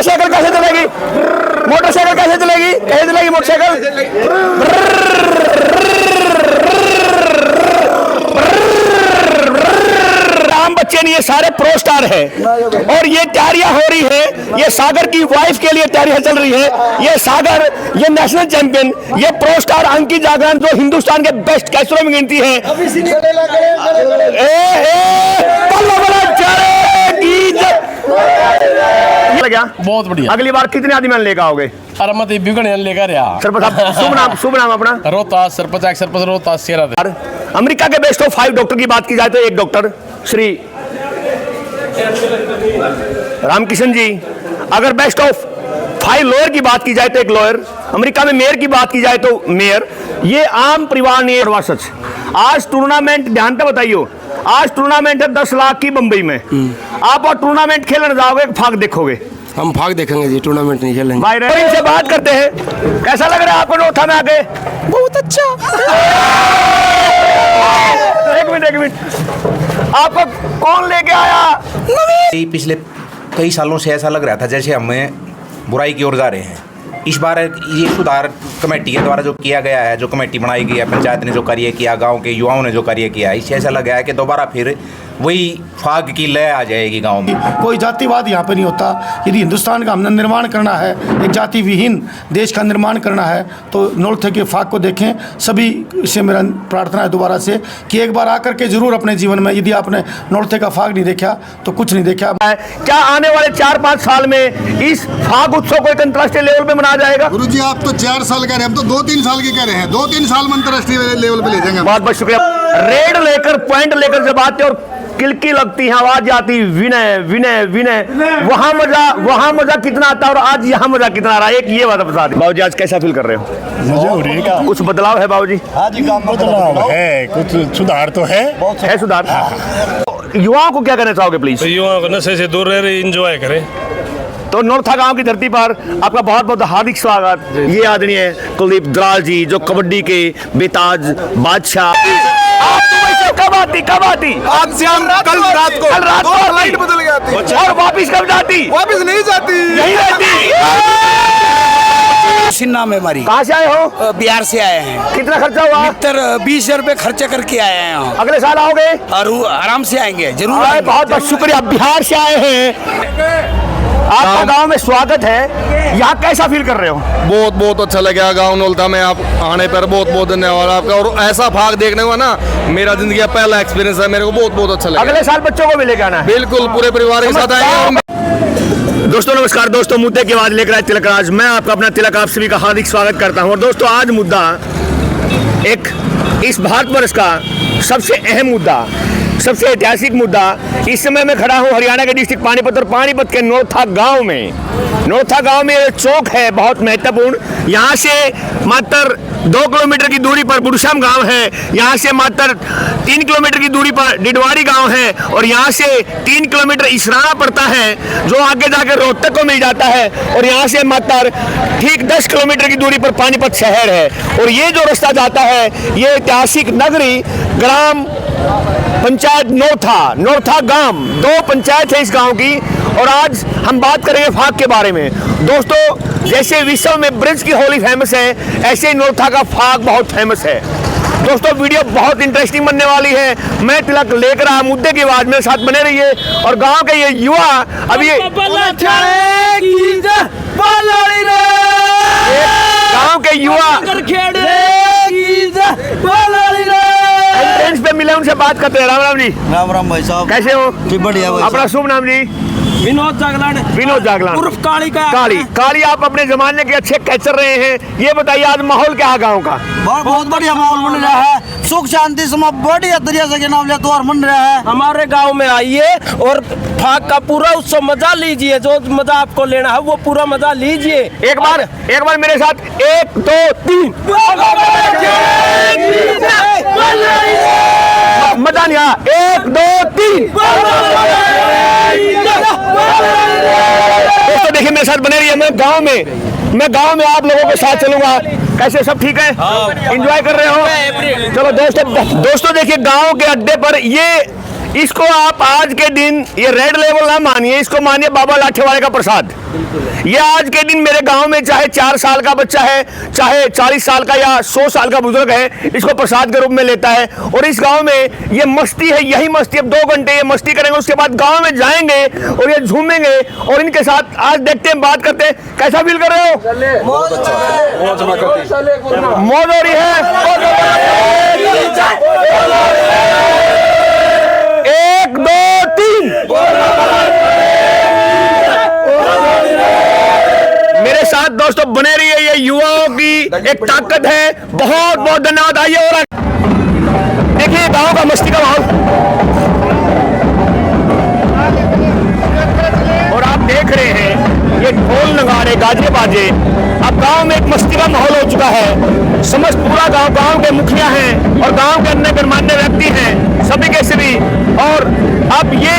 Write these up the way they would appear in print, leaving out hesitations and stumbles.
Motorcycle कैसे चलेगी? Motorcycle कैसे चलेगी? कैसे चलेगी मोटरसाइकिल? बच्चे नहीं, ये सारे प्रो स्टार है और ये तैयारियां हो रही है। ये सागर की वाइफ के लिए तैयारियां चल रही है। ये सागर, ये नेशनल चैंपियन, ये प्रो स्टार अंकी जागरण जो हिंदुस्तान के बेस्ट कैचरों में गिनती है। क्या बहुत बढ़िया। अगली बार कितने आदमी लेकर आओगे? अरमत लेकर सरपंच शुभ नाम अपना? रोहतास सरपंच सरपंच रोहतास सेरा। अमेरिका के बेस्ट ऑफ 5 डॉक्टर की बात की जाए तो एक डॉक्टर श्री रामकिशन जी। अगर बेस्ट ऑफ 5 लॉयर की बात की जाए तो एक लॉयर। अमेरिका में मेयर की बात की जाए तो मेयर। ये आम परिवार नहीं है। सच आज टूर्नामेंट ध्यान से बताइए, आज टूर्नामेंट है 10 लाख की बंबई में। आप और टूर्नामेंट खेलने जाओगे, फाग देखोगे? हम भाग देखेंगे जी, टूर्नामेंट नहीं खेलेंगे। भाई इनसे बात करते हैं, कैसा लग रहा है आपको नौथा में आके? बहुत अच्छा। एक मिनट, आपको कौन लेके आया? पिछले कई सालों से ऐसा लग रहा था जैसे हमें बुराई की ओर जा रहे हैं। इस बार ये सुधार कमेटी के द्वारा जो किया गया है, जो कमेटी बनाई गई है, पंचायत ने जो कार्य किया, गांव के युवाओं ने जो कार्य किया है, इससे ऐसा लगा है कि दोबारा फिर वही फाग की लय आ जाएगी गांव में। कोई जातिवाद यहाँ पे नहीं होता। यदि हिंदुस्तान का हमने निर्माण करना है, एक जाति विहीन देश का निर्माण करना है, तो नौलथे के फाग को देखें। सभी से मेरा प्रार्थना है दोबारा से कि एक बार आकर के जरूर अपने जीवन में, यदि आपने नौलथे का फाग नहीं देखा तो कुछ नहीं देखा। क्या आने वाले 4-5 साल में इस फाग उत्सव को एक अंतर्राष्ट्रीय लेवल पे मनाया जाएगा? गुरुजी आप तो 4 साल कह रहे हैं, हम तो 2-3 साल के कह रहे हैं। 2-3 साल में अंतर्राष्ट्रीय लेवल पे ले जाएंगे। बहुत बहुत शुक्रिया। रेड लेकर, पॉइंट लेकर जब आते और किलकी लगती है, आवाज आती विनय विनय विनय, वहां मजा कितना आता है और आज यहाँ मजा कितना आ रहा है, एक ये बात बता दी। बाबूजी आज कैसा फील कर रहे हो? मजा हो रही है। कुछ बदलाव है बाबूजी? आज बदलाव है, कुछ सुधार तो है सुधार। युवाओं को क्या कहना चाहोगे प्लीज? तो युवाओं को नशे से दूर रह रहे, एंजॉय करें। तो नौलथा गांव की धरती पर आपका बहुत बहुत हार्दिक स्वागत। ये आदमी है कुलदीप दलाल जी, जो कबड्डी के बेताज बादशाह। कब आती? आज से हम कल रात को लाइट बदल गई और वापिस कब जाती? वापस नहीं जाती, यही रहती। नाम है हमारी। कहाँ से आए हो? बिहार से आए हैं। कितना खर्चा हुआ? 20 रुपए खर्चा करके आए हैं। अगले साल आओगे? और आराम से आएंगे जरूर। बहुत बहुत शुक्रिया। बिहार से आए हैं, आपका गांव में स्वागत है। यहाँ कैसा फील कर रहे हो? बहुत अच्छा लगा गांव नौलथा में आप आने पर। बहुत धन्यवाद आपका। और ऐसा भाग देखने को ना, मेरा जिंदगी का पहला एक्सपीरियंस है, मेरे को बहुत अच्छा लगा। अगले साल बच्चों को भी लेकर आना है? बिल्कुल, पूरे परिवार के साथ आएंगे। दोस्तों नमस्कार। दोस्तों मुद्दे की आवाज लेकर आए तिलक राज। मैं आपका अपना तिलक, आप सभी का हार्दिक स्वागत करता हूं। और दोस्तों आज मुद्दा एक इस भारतवर्ष का सबसे अहम मुद्दा, सबसे ऐतिहासिक मुद्दा। इस समय मैं खड़ा हूं हरियाणा के डिस्ट्रिक्ट पानीपत और पानीपत के नौलथा गांव में। नौलथा गांव में चौक है बहुत महत्वपूर्ण। यहाँ से मात्र 2 किलोमीटर की दूरी पर बुढ़शाम गांव है। यहाँ से मात्र 3 किलोमीटर की दूरी पर डिडवारी गांव है और यहाँ से 3 किलोमीटर इसराना पड़ता है, जो आगे जाकर रोहतक को मिल जाता है। और यहाँ से मात्र ठीक 10 किलोमीटर की दूरी पर पानीपत शहर है। और ये जो रास्ता जाता है, ये ऐतिहासिक नगरी ग्राम पंचायत नौलथा गांव, 2 पंचायत है इस गांव की। और आज हम बात करेंगे फाग के बारे में। दोस्तों जैसे विश्व में ब्रिज की होली फेमस है, ऐसे ही नौलथा का फाग बहुत फेमस है। दोस्तों वीडियो बहुत इंटरेस्टिंग बनने वाली है। मैं तिलक लेकर आया, मुद्दे की आवाज मेरे साथ बने रहिए। और गांव के ये युवा अभी गांव के युवा एंट्रेंस पे मिले, उनसे बात करते हैं। राम जी। राम भाई साहब, कैसे हो? बढ़िया भाई। अपना शुभ नाम जी? विनोद जागलान उर्फ काली। आप अपने जमाने के अच्छे कैचर रहे हैं। ये बताइए आज माहौल क्या है गांव का? बहुत बढ़िया माहौल बन रहा है, सुख शांति से बढ़िया तरीके से नाम लेते और मन रहा है। हमारे गांव में आइए और फाग का पूरा उत्सव मजा लीजिए। जो मजा आपको लेना है वो पूरा मजा लीजिए। एक बार मेरे साथ 1 2 3 मजा नहीं आया। 1 2 3। दोस्तों देखिए मेरे साथ बने रहिए। मैं गांव में आप लोगों के साथ चलूंगा। कैसे, सब ठीक है? एंजॉय कर रहे हो? चलो दोस्तों देखिए गांव के अड्डे पर ये इसको आप आज के दिन ये रेड लेवल ना मानिए, इसको मानिए बाबा लाठीवाले का प्रसाद। ये आज के दिन मेरे गांव में चाहे 4 साल का बच्चा है, चाहे 40 साल का या 100 साल का बुजुर्ग है, इसको प्रसाद के रूप में लेता है। और इस गांव में ये मस्ती है, यही मस्ती। अब 2 घंटे ये मस्ती करेंगे, उसके बाद गांव में जाएंगे और ये झूमेंगे और इनके साथ आज देखते हैं, बात करते हैं। कैसा फील कर रहे हो? मौज हो रही है। 1 2 3 मेरे साथ दोस्तों बने रहिए, ये युवाओं की एक ताकत है। बहुत बहुत धन्यवाद। आइए और देखिए गांव का मस्ती का माहौल, और आप देख रहे हैं ये ढोल नगाड़े गाजे बाजे। अब गांव में एक मस्ती का माहौल हो चुका है। समस्त पूरा गांव के मुखिया हैं और गांव के अन्य गणमान्य व्यक्ति हैं, सभी के सभी। और अब ये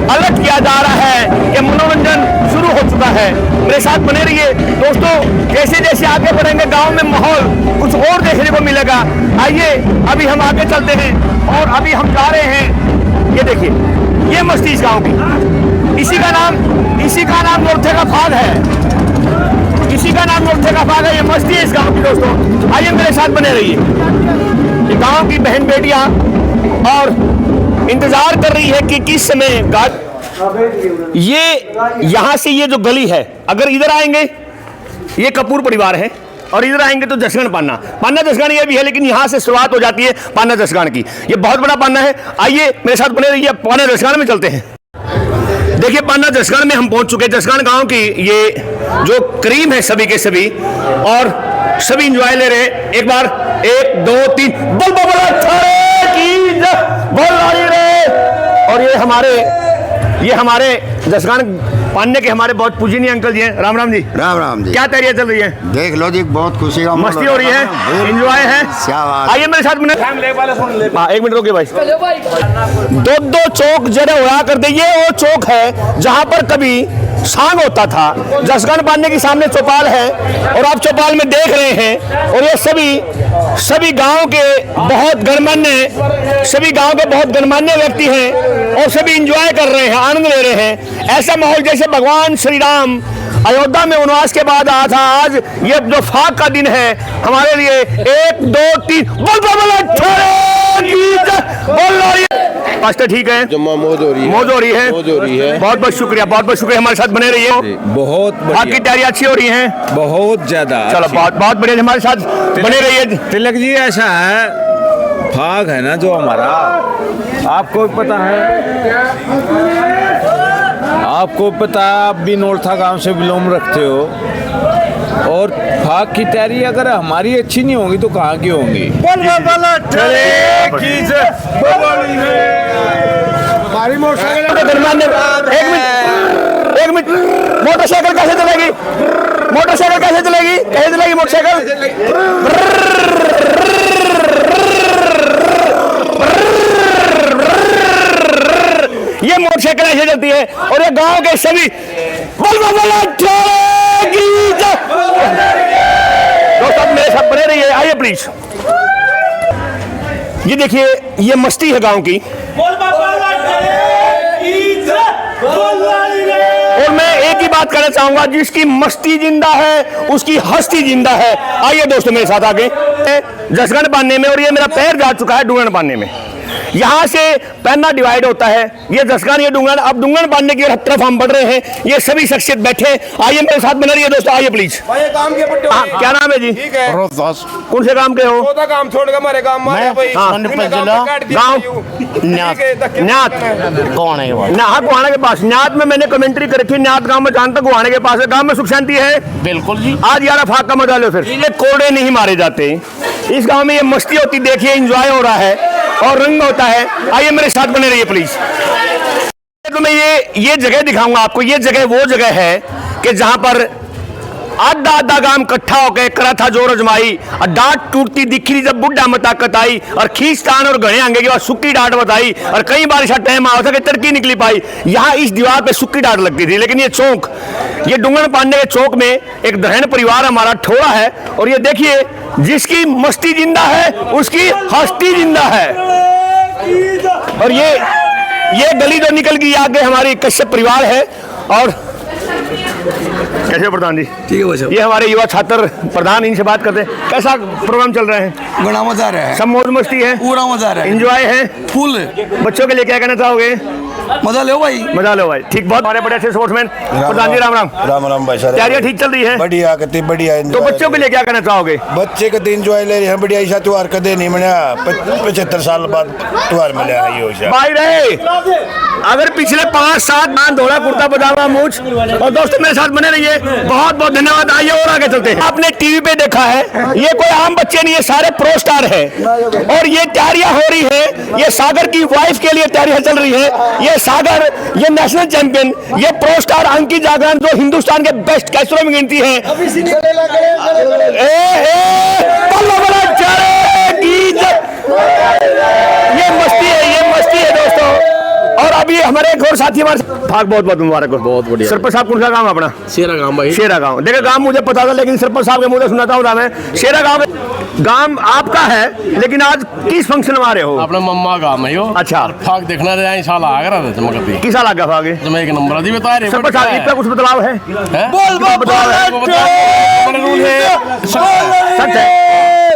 अलर्ट किया जा रहा है कि मनोरंजन शुरू हो चुका है। मेरे साथ बने रहिए दोस्तों। जैसे जैसे आगे बढ़ेंगे गांव में माहौल कुछ और देखने को मिलेगा। आइए अभी हम आगे चलते हैं और अभी हम जा रहे हैं। ये देखिए, ये मस्ती इस गांव की। इसी का नाम नौरथे का फाग है। इसी का नाम नौरथे का फाग है। ये मस्ती है इस गांव की दोस्तों। आइए मेरे साथ बने रहिए। ये गांव की बहन बेटियां और इंतजार कर रही है कि किस समय ये यहां से ये जो गली है, अगर इधर आएंगे ये कपूर परिवार है और इधर आएंगे तो जसगढ़ पान्ना जसगढ़ ये भी है, लेकिन यहां से शुरुआत हो जाती है पान्ना जसगढ़ की। ये बहुत बड़ा पान्ना है। आइए मेरे साथ बने रहिए, पान्ना जसगढ़ में चलते हैं। देखिए पान्ना जसगढ़ में हम पहुंच चुके हैं। जसगढ़ गांव की ये जो करीम है सभी के सभी, और सभी इंजॉय ले रहे हैं। एक बार 1 2 3 बोल और ये हमारे जसगढ़ पान्ने के हमारे बहुत पूजनीय अंकल जी हैं। राम राम जी। राम राम जी। क्या तैयारी चल रही है? देख लो जी, बहुत खुशी का मस्ती हो रही है, एंजॉय है। आइए मेरे साथ में। हाँ 1 मिनट रोके भाई। 2 चौक जरा होया करते। ये वो चौक है जहां पर कभी सांग होता था। जसगढ़ पान्ने के सामने चौपाल है और आप चौपाल में देख रहे हैं। और ये सभी गांव के बहुत गणमान्य व्यक्ति हैं और सभी एंजॉय कर रहे हैं, आनंद ले रहे हैं। ऐसा माहौल जैसे भगवान श्री राम अयोध्या में वनवास के बाद आया था। आज ये जो फाग का दिन है हमारे लिए। 1 2 3 बोल पास्टर ठीक है। मौज हो रही है। बहुत बहुत शुक्रिया हमारे साथ बने रहिए। बहुत आपकी तैयारी अच्छी हो रही है, बहुत ज्यादा। चलो बहुत बढ़िया, हमारे साथ बने रहिए। तिलक जी ऐसा है, फाग है ना जो हमारा, आपको पता है, आप भी नौरथा गांव से बिलोंग रखते हो। और फाग की तैयारी अगर हमारी अच्छी नहीं होगी तो कहाँ की होंगी? हमारी मोटरसाइकिल, एक मिनट, मोटरसाइकिल कैसे चलेगी? ये मोटरसाइकिल ऐसे चलती है और ये गांव के सभी दोस्तों मेरे साथ बने रहिए। आइए प्लीज। ये देखिए, ये मस्ती है गांव की। और मैं एक ही बात कहना चाहूंगा, जिसकी मस्ती जिंदा है उसकी हस्ती जिंदा है। आइए दोस्तों मेरे साथ आगे। जसगढ़ पान्ने में, और ये मेरा पैर जा चुका है डूंगन पान्ने में। यहाँ से पन्ना डिवाइड होता है, ये जसगढ़ ये डूंगन। अब डूंगन पान्ने की तरफ हम बढ़ रहे हैं। ये सभी शख्सियत बैठे। आइए मेरे साथ बने रहिए दोस्तों। आइए प्लीज। क्या नाम है जी? कौन से काम के हो? काम छोड़ के हमारे गांव कौन है? गुहाना के पास। न्यात में मैंने कमेंट्री कर रखी। न्यात गांव में जहां तक गुहाने के पास है। गांव में सुख शांति है? बिल्कुल जी। आज 11 फाग का मजा लो। फिर ये कोड़े नहीं मारे जाते इस गांव में। ये मस्ती होती, देखिए एंजॉय हो रहा है और रंग होता है। आइए मेरे साथ बने रहिए प्लीज। तो मैं ये जगह दिखाऊंगा आपको। ये जगह वो जगह है कि जहां पर आधा गांव इकट्ठा होकर करा था जोर अजमाई। और डांट टूटती दिखी रही जब बुढ़ा में ताकत आई। और खींचतान और घने आंगे की बात सुक्की डांट बताई। और कई बार ऐसा टाइम आया था कि तड़की निकली पाई। यहाँ इस दीवार पे सुक्की डांट लगती थी। लेकिन ये चौक, ये डूंगन पान्ने के चौक में एक दहन परिवार हमारा ठोड़ा है। और ये देखिए, जिसकी मस्ती जिंदा है उसकी हस्ती जिंदा है। और ये गली जो निकल गई आगे हमारी कश्यप परिवार है। और कैसे प्रधान जी? ठीक है भाई साहब। ये हमारे युवा छात्र प्रधान, इनसे बात करते हैं। कैसा प्रोग्राम चल रहा है? बड़ा मजा आ रहा है, सब मौज मस्ती है, पूरा मजा आ रहा है, एंजॉय है फुल। बच्चों के लिए क्या कहना चाहोगे? मजा लो भाई, मजा लो भाई। ठीक, बहुत हमारे बड़े अच्छे स्पोर्ट्समैन प्रधान जी, राम राम। राम राम भाई साहब। तैयारियां ठीक चल रही है? बढ़िया कति बढ़िया। तो बच्चों के लिए क्या कहना चाहोगे? बच्चे कति एंजॉय ले रहे हैं, बढ़िया। ऐसा त्योहार कदे नहीं मना, 75 साल बाद त्योहार मिला है ये। भाई रहे अगर पिछले 5-7 मान धोला कुर्ता पजामा मूछ। और दोस्तों मेरे साथ बने रहिए, बहुत बहुत धन्यवाद। आइए और आगे चलते हैं। आपने टीवी पे देखा है, ये कोई आम बच्चे नहीं है, सारे प्रो स्टार है। और ये तैयारियां हो रही है, ये सागर की वाइफ के लिए तैयारियां चल रही है। ये सागर, ये नेशनल चैंपियन, ये प्रो स्टार अंकित जागरण जो हिंदुस्तान के बेस्ट कैचरों में गिनती है। ये मस्ती है, ये मस्ती है दोस्तों। और अभी हमारे एक और साथी हमारे भाग बहुत बहुत मुबारक हो। बहुत बढ़िया। सरपंच साहब कौन सा गाँव अपना? शेरा गांव भाई। शेरा गाँव। देखो गाँव मुझे पता था, लेकिन सरपंच साहब के मुंह से सुनाता हूँ मैं। शेरा गाँव गाँव आपका है, लेकिन आज किस फंक्शन में आ रहे हो? अपना मम्मा गांव है यो। अच्छा। फाग देखना रहे साल आ रहा था चमकती। किस साल आ गया भागे? तो मैं एक नंबर दी बता रहे। सरपंच साहब इसका कुछ बदलाव है? सच है?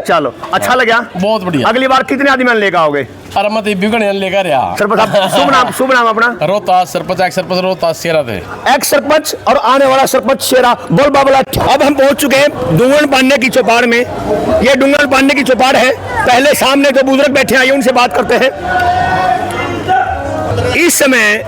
चलो अच्छा लगा, बहुत बढ़िया। अगली बार कितने आदमी लेकर आओगे? अरे मत लेकर आ। सरपंच साहब शुभ नाम अपना? रोहतास सरपंच, एक्स सरपंच रोहतास शेरा थे। एक्स सरपंच और आने वाला सरपंच शेरा। बोल बाबला। अब हम पहुंच चुके हैं डूंगन पांडे की चौपाड़ में। ये डूंगन पांडे की चौपाड़ है। पहले सामने जो बुजुर्ग बैठे आइए उनसे बात करते हैं। इस समय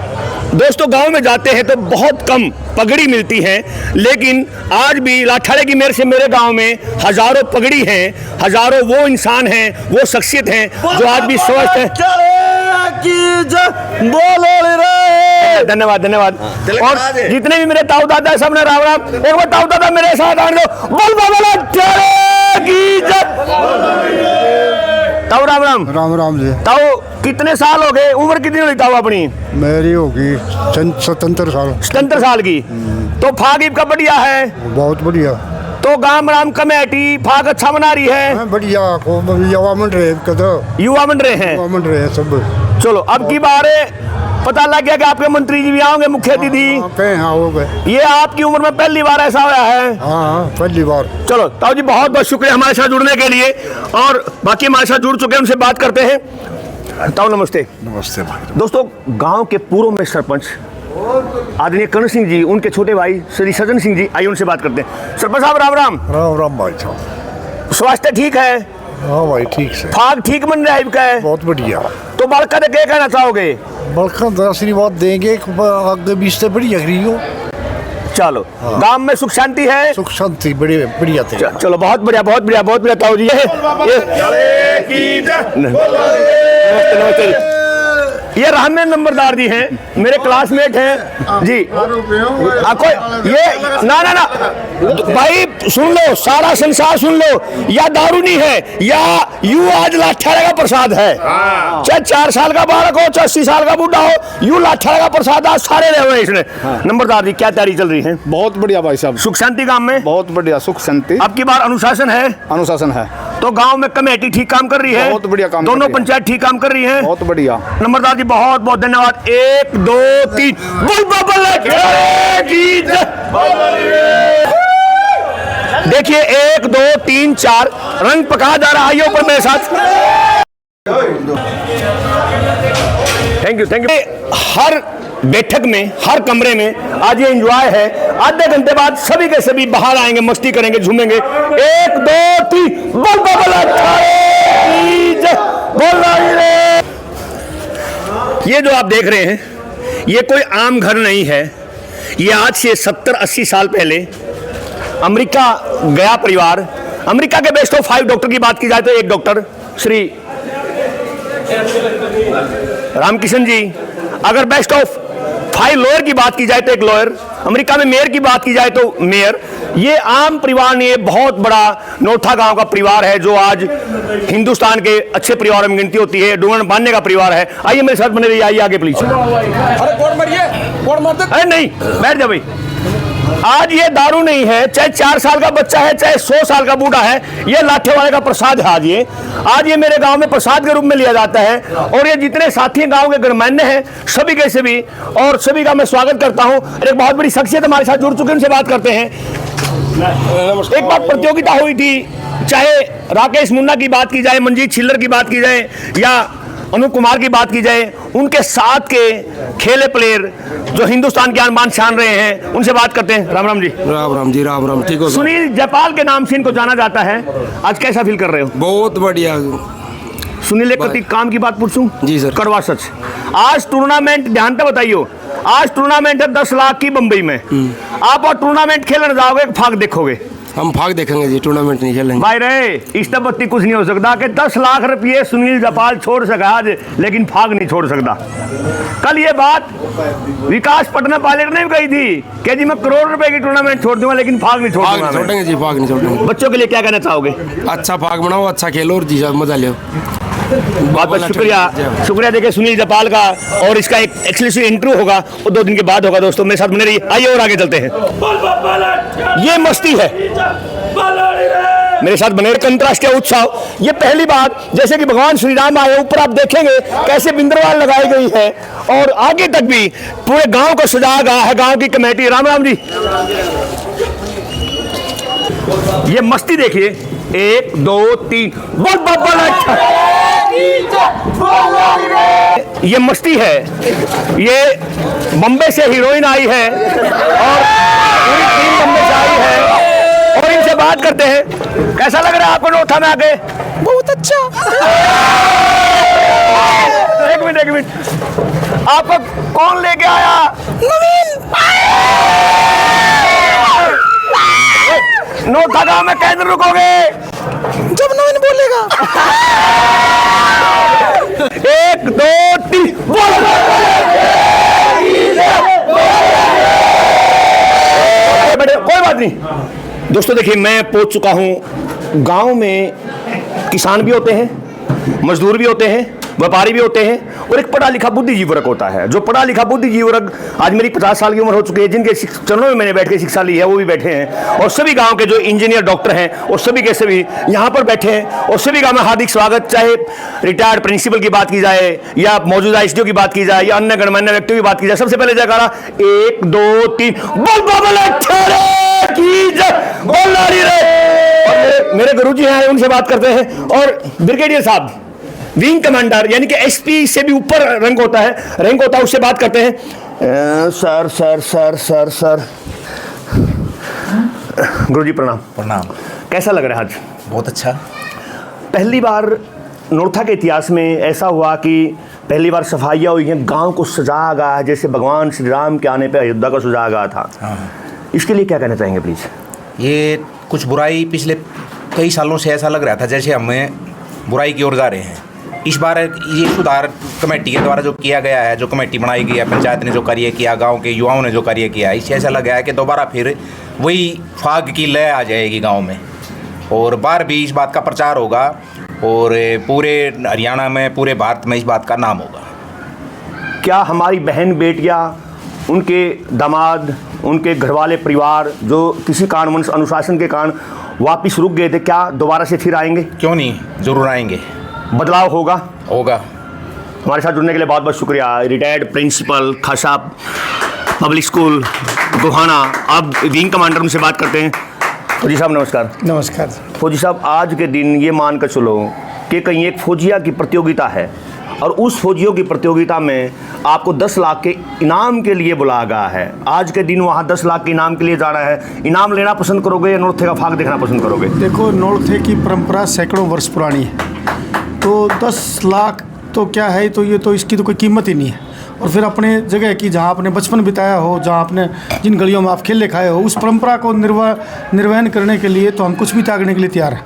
दोस्तों गांव में जाते हैं तो बहुत कम पगड़ी मिलती है, लेकिन आज भी लाठाड़े की मेहर से मेरे गांव में हजारों पगड़ी हैं, हजारों वो इंसान हैं, वो शख्सियत हैं जो आज भी स्वस्थ हैं। धन्यवाद धन्यवाद। और जितने भी मेरे ताऊ दादा है सबने राम राम। एक बार ताऊ दादा मेरे साथ आने दो। बोल बाबा की जय। ताऊ राम राम। राम राम जी। ताऊ कितने साल हो गए? उम्र कितनी हुई ताऊ अपनी? मेरी होगी 77 साल। 77 साल की। तो फाग का बढ़िया है, बहुत बढ़िया। तो गांव राम कमेटी फाग अच्छा बना रही है। बढ़िया। युवा मंड रहे युवा बन रहे हैं, सब। चलो अब की बार पता लग गया कि आपके मंत्री जी भी आओगे, मुख्य अतिथि। ये आपकी उम्र में पहली बार ऐसा हुआ है? हाँ पहली बार। चलो ताऊ जी बहुत बहुत शुक्रिया हमारे साथ जुड़ने के लिए। और बाकी हमारे साथ जुड़ चुके हैं, उनसे बात करते हैं। ताऊ नमस्ते। नमस्ते भाई। दोस्तों गांव के पूर्व में सरपंच आदरणीय कर्ण सिंह जी, उनके छोटे भाई श्री सज्जन सिंह जी, आइए उनसे बात करते हैं। सरपंच साहब राम राम। राम राम भाई साहब। स्वास्थ्य ठीक है? हाँ भाई ठीक से। फाग ठीक बन रहा है इनका है? बहुत बढ़िया। तो बड़का ने क्या कहना चाहोगे? बड़का आशीर्वाद देंगे, आगे बीच से बढ़िया करियो। चलो गांव में सुख शांति है? सुख शांति बढ़िया बढ़िया थे। चलो बहुत बढ़िया बहुत बढ़िया बहुत बढ़िया ताऊ जी। ये रहमान नंबरदार जी हैं, मेरे क्लासमेट हैं जी। कोई ये ना ना ना भाई सुन लो, सारा संसार सुन लो, या दारू नहीं है या यू आज लाठाड़ा का प्रसाद है। चाहे 4 साल का बालक हो, चाहे 80 साल का बूढ़ा हो, यू लाठाड़ा का प्रसाद आज सारे रहे हुए इसने। नंबरदार जी क्या तैयारी चल रही है? बहुत बढ़िया भाई साहब। सुख शांति गांव में? बहुत बढ़िया सुख शांति। अब की बार अनुशासन है? अनुशासन है। तो गांव में कमेटी ठीक काम कर रही है? बहुत बढ़िया काम। दोनों पंचायत ठीक काम कर रही है? बहुत बढ़िया। नंबरदार जी बहुत बहुत धन्यवाद। 1 2 3 देखिए 1 2 3 4 रंग पका जा रहा है ऊपर मेरे साथ। Thank you thank you. हर बैठक में, हर कमरे में आज ये एंजॉय है। आधे घंटे बाद सभी के सभी बाहर आएंगे, मस्ती करेंगे, झूमेंगे। 1 2 3 ये जो आप देख रहे हैं, ये कोई आम घर नहीं है। ये आज से 70-80 साल पहले अमेरिका गया परिवार। अमेरिका के बेस्ट ऑफ 5 डॉक्टर की बात की जाए तो एक डॉक्टर श्री रामकिशन जी, अगर बेस्ट ऑफ 5 लॉयर की बात की जाए तो एक लॉयर, अमेरिका में मेयर की बात की जाए तो मेयर। ये आम परिवार नहीं है, बहुत बड़ा नोठा गांव का परिवार है जो आज हिंदुस्तान के अच्छे परिवारों में गिनती होती है। डूंगन बांधने का परिवार है। आइए मेरे साथ बने रहिए, आइए आगे प्लीज। अरे नहीं बैठ जा भाई। आज ये दारू नहीं है, चाहे 4 साल का बच्चा है, चाहे 100 साल का बूढ़ा है, ये लाठे वाले का प्रसाद है। आज ये मेरे गांव में प्रसाद के रूप में लिया जाता है। और ये जितने साथी गांव के गणमान्य हैं, सभी के सभी, और सभी का मैं स्वागत करता हूं। एक बहुत बड़ी शख्सियत हमारे साथ जुड़ चुके हैं, उनसे बात करते हैं। एक बार प्रतियोगिता हुई थी, चाहे राकेश मुन्ना की बात की जाए, मंजीत छिल्लर की बात की जाए, या अनूप कुमार की बात की जाए, उनके साथ के खेले प्लेयर जो हिंदुस्तान के आन बान शान रहे हैं, उनसे बात करते हैं। राम राम जी। राम राम जी, राम राम। ठीक हो? सुनील जयपाल के नाम से इनको जाना जाता है। आज कैसा फील कर रहे हो? बहुत बढ़िया। सुनील, एक प्रति काम की बात पूछूं? जी सर। करवा सच। आज टूर्नामेंट, ध्यान से बताइयो, आज टूर्नामेंट है 10 लाख की बंबई में। आप और टूर्नामेंट खेलने जाओगे, फाग देखोगे? हम फाग देखेंगे जी, टूर्नामेंट नहीं खेलेंगे भाई रे। इस तब बत्ती कुछ नहीं हो सकता कि 10 लाख रुपये सुनील जयपाल छोड़ सका आज, लेकिन फाग नहीं छोड़ सकता। कल ये बात विकास पटना पायलट ने भी कही थी कि जी मैं करोड़ रुपए की टूर्नामेंट छोड़ दूंगा, लेकिन फाग नहीं छोड़ दूंगा। छोड़ेंगे जी, फाग नहीं छोड़ेंगे। बच्चों के लिए क्या कहना चाहोगे? अच्छा फाग बनाओ, अच्छा खेलो और जी मजा लो। बहुत बहुत शुक्रिया। देखिए सुनील जयपाल का, और इसका एक एक्सक्लूसिव इंटरव्यू होगा, वो 2 दिन के बाद होगा। दोस्तों मेरे साथ बने रहिए। आइए और आगे चलते हैं। ये मस्ती है, मेरे साथ बने रहिए। अंतर्राष्ट्रीय उत्सव, ये पहली बार जैसे कि भगवान श्री राम आए, ऊपर आप देखेंगे कैसे बिंदरवाल लगाई गई है, और आगे तक भी पूरे गांव को सजाया गया है। गांव की कमेटी, राम राम जी। ये मस्ती देखिए, 1 2 3, ये मस्ती है। ये बम्बे से हीरोइन आई है, और पूरी टीम बम्बे से आई है, और इनसे बात करते हैं। कैसा लग रहा है आपको नौथा में आके? बहुत अच्छा। एक मिनट, आपको कौन लेके आया? नवीन। नौथा गांव में कैसे रुकोगे? जब नवीन बोलेगा। 1 2 3, कोई बात नहीं। दोस्तों देखिए, मैं पहुंच चुका हूं गांव में। किसान भी होते हैं, मजदूर भी होते हैं, व्यापारी भी होते हैं, और एक पढ़ा लिखा बुद्धिजीवी वर्ग होता है। जो पढ़ा लिखा बुद्धिजीवी वर्ग, आज मेरी 50 साल की उम्र हो चुकी है, जिनके चरणों में मैंने बैठ के शिक्षा ली है, वो भी बैठे हैं। और सभी गांव के जो इंजीनियर, डॉक्टर हैं, और सभी के सभी यहाँ पर बैठे हैं, और सभी का मैं हार्दिक स्वागत। चाहे रिटायर्ड प्रिंसिपल की बात की जाए, या मौजूदा एसडीओ की बात की जाए, या अन्य गणमान्य व्यक्तियों की बात की जाए, सबसे पहले जयकारा 1 2 3, मेरे गुरुजी हैं, उनसे बात करते हैं। और ब्रिगेडियर साहब, विंग कमांडर, यानी कि एसपी से भी ऊपर रैंक होता है, उससे बात करते हैं। सर गुरुजी प्रणाम। प्रणाम। कैसा लग रहा है आज? बहुत अच्छा। पहली बार नौथा के इतिहास में ऐसा हुआ कि पहली बार सफाइयाँ हुई हैं, गांव को सजाया गया है, जैसे भगवान श्री राम के आने पर अयोध्या को सजाया गया था। इसके लिए क्या कहना चाहेंगे प्लीज? ये कुछ बुराई पिछले कई सालों से ऐसा लग रहा था जैसे हमें बुराई की ओर जा रहे हैं। इस बार ये सुधार कमेटी के द्वारा जो किया गया है, जो कमेटी बनाई गई है, पंचायत ने जो कार्य किया, गांव के युवाओं ने जो कार्य किया, इससे ऐसा लगा है कि दोबारा फिर वही फाग की लय आ जाएगी गांव में, और बार भी इस बात का प्रचार होगा, और पूरे हरियाणा में, पूरे भारत में इस बात का नाम होगा। क्या हमारी बहन बेटियाँ, उनके दामाद, उनके घरवाले परिवार जो किसी कारणवश अनुशासन के कारण वापिस रुक गए थे, क्या दोबारा से फिर आएंगे? क्यों नहीं, जरूर आएंगे। बदलाव होगा? हमारे साथ जुड़ने के लिए बहुत बहुत शुक्रिया। रिटायर्ड प्रिंसिपल, खासा पब्लिक स्कूल गोहाना, अब विंग कमांडर, उनसे बात करते हैं। फौजी साहब नमस्कार। नमस्कार। फौजी साहब, आज के दिन ये मान कर चलो कि कहीं एक फौजिया की प्रतियोगिता है, और उस फौजियों की प्रतियोगिता में आपको 10 लाख के इनाम के लिए बुलाया गया है। आज के दिन वहाँ 10 लाख के इनाम के लिए जाना है। इनाम लेना पसंद करोगे या नौथे का फाग देखना पसंद करोगे? देखो, नौथे की परंपरा सैकड़ों वर्ष पुरानी है, तो 10 लाख तो क्या है, तो ये तो इसकी तो कोई कीमत ही नहीं है। और फिर अपने जगह की, जहाँ आपने बचपन बिताया हो, जहाँ आपने जिन गलियों में आप खेले खाए हो, उस परंपरा को निर्वहन करने के लिए तो हम कुछ भी त्यागने के लिए तैयार हैं।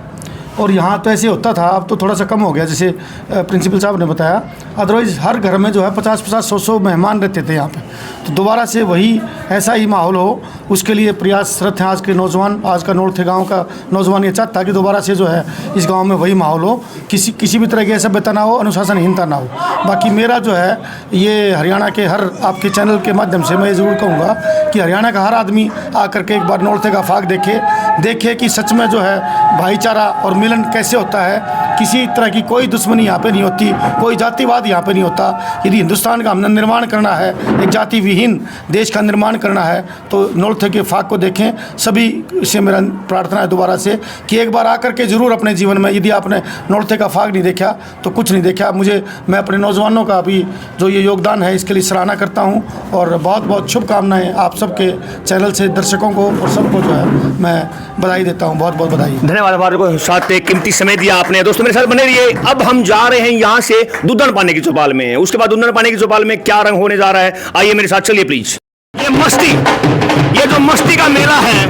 और यहाँ तो ऐसे होता था, अब तो थोड़ा सा कम हो गया, जैसे प्रिंसिपल साहब ने बताया। अदरवाइज़ हर घर में जो है 50-50, 100-100 मेहमान रहते थे यहाँ पे। तो दोबारा से वही ऐसा ही माहौल हो, उसके लिए प्रयासरत हैं आज के नौजवान। आज का नौलथे गांव का नौजवान ये चाहता है कि दोबारा से जो है इस गांव में वही माहौल हो, किसी भी तरह की असभ्यता ना हो, अनुशासनहीनता ना हो। बाकी मेरा जो है ये हरियाणा के हर आपके चैनल के माध्यम से मैं ज़रूर कहूँगा कि हरियाणा का हर आदमी आकर के एक बार नौलथे का फाग देखे कि सच में जो है भाईचारा और मिलन कैसे होता है। किसी तरह की कोई दुश्मनी यहाँ पे नहीं होती, कोई जातिवाद यहाँ पे नहीं होता। यदि हिंदुस्तान का हमने निर्माण करना है, एक जाति विहीन देश का निर्माण करना है, तो नौलथे के फाग को देखें। सभी से मेरा प्रार्थना है दोबारा से कि एक बार आकर के ज़रूर अपने जीवन में, यदि आपने नौलथे का फाग नहीं देखा तो कुछ नहीं देखा। मैं अपने नौजवानों का भी जो ये योगदान है इसके लिए सराहना करता हूँ और बहुत बहुत शुभकामनाएँ आप सबके चैनल से दर्शकों को और सबको जो है मैं बधाई देता हूँ। बहुत बहुत बधाई। धन्यवाद हमारे को साथ कीमती समय दिया आपने। दोस्तों मेरे साथ बने रहिए। अब हम जा रहे हैं यहाँ से दुधन पाने की चौपाल में। उसके बाद दुधन पाने की चौपाल में क्या रंग होने जा रहा है, आइए मेरे साथ चलिए प्लीज। ये जो मस्ती का मेला है,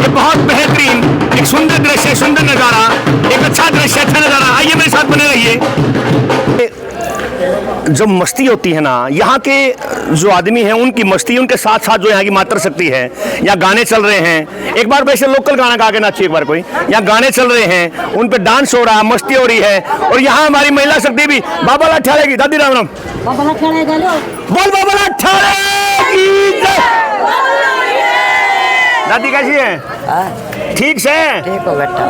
ये बहुत बेहतरीन, एक सुंदर दृश्य, सुंदर नजारा, एक अच्छा दृश्य, अच्छा नजारा। आइए मेरे साथ बने रहिए। जो मस्ती होती है ना, यहाँ के जो आदमी हैं उनकी मस्ती, उनके साथ साथ जो यहाँ की मातृ शक्ति है, या गाने चल रहे हैं, एक बार वैसे लोकल गाना गा के नाचिए एक बार कोई, यहाँ गाने चल रहे हैं, उन पे डांस हो रहा है, मस्ती हो रही है। और यहाँ हमारी महिला शक्ति भी बाबा लाठाड़े की, दादी राम राम, बोल बाबा लाठाड़े की जय। दादी कैसी है? ठीक से?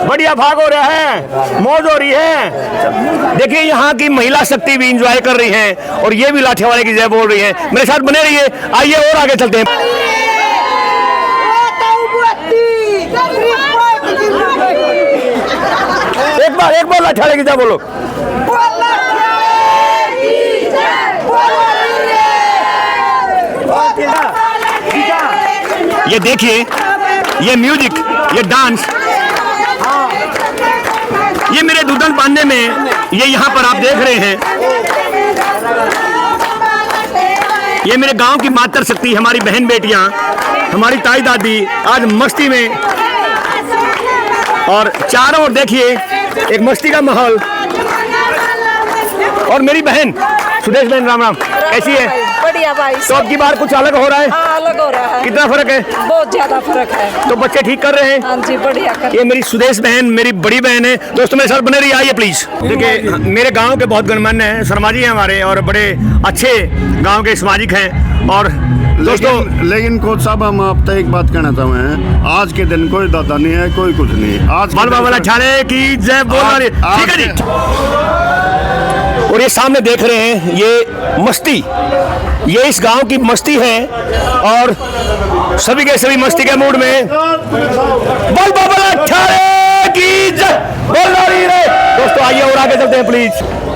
बढ़िया भाग हो रहा है, मौज हो रही है। देखिए यहाँ की महिला शक्ति भी इंजॉय कर रही है और ये भी लाठे वाले की जय बोल रही है। मेरे साथ बने रहिए। आइए और आगे चलते हैं। एक बार लाठे वाले की जय बोलो। ये देखिए, ये म्यूजिक, ये डांस, ये मेरे दुधन पाने में, ये यहाँ पर आप देख रहे हैं, ये मेरे गांव की मातृ शक्ति, हमारी बहन बेटियां, हमारी ताई दादी आज मस्ती में, और चारों ओर देखिए एक मस्ती का माहौल। और मेरी बहन सुदेश बहन, राम राम, कैसी है? बढ़िया भाई। तो अब की बार कुछ अलग हो रहा है? हाँ, अलग हो रहा है। कितना फर्क है? बहुत ज्यादा फर्क है। तो बच्चे ठीक कर रहे हैं? हाँ जी, बढ़िया कर। ये मेरी सुदेश बहन, मेरी बड़ी बहन है। दोस्तों मेरे साथ बने रहिए, आइए प्लीज। देखिए मेरे गांव के बहुत गणमान्य हैं, शर्मा जी हैं हमारे, और बड़े अच्छे गांव के सामाजिक हैं। और दोस्तों लेकिन कोच साहब, हम आप तक एक बात कहना चाहते हैं, आज के दिन कोई दादा नहीं है, कोई कुछ नहीं। आज बाल बाबा लाठाड़े की जय बोल रही है। ठीक है जी। और ये सामने देख रहे हैं ये मस्ती, ये इस गांव की मस्ती है और सभी के सभी मस्ती के मूड में बोल बाबा लाठाड़े की जय बोल रही है। दोस्तों आइए और आगे चलते हैं प्लीज।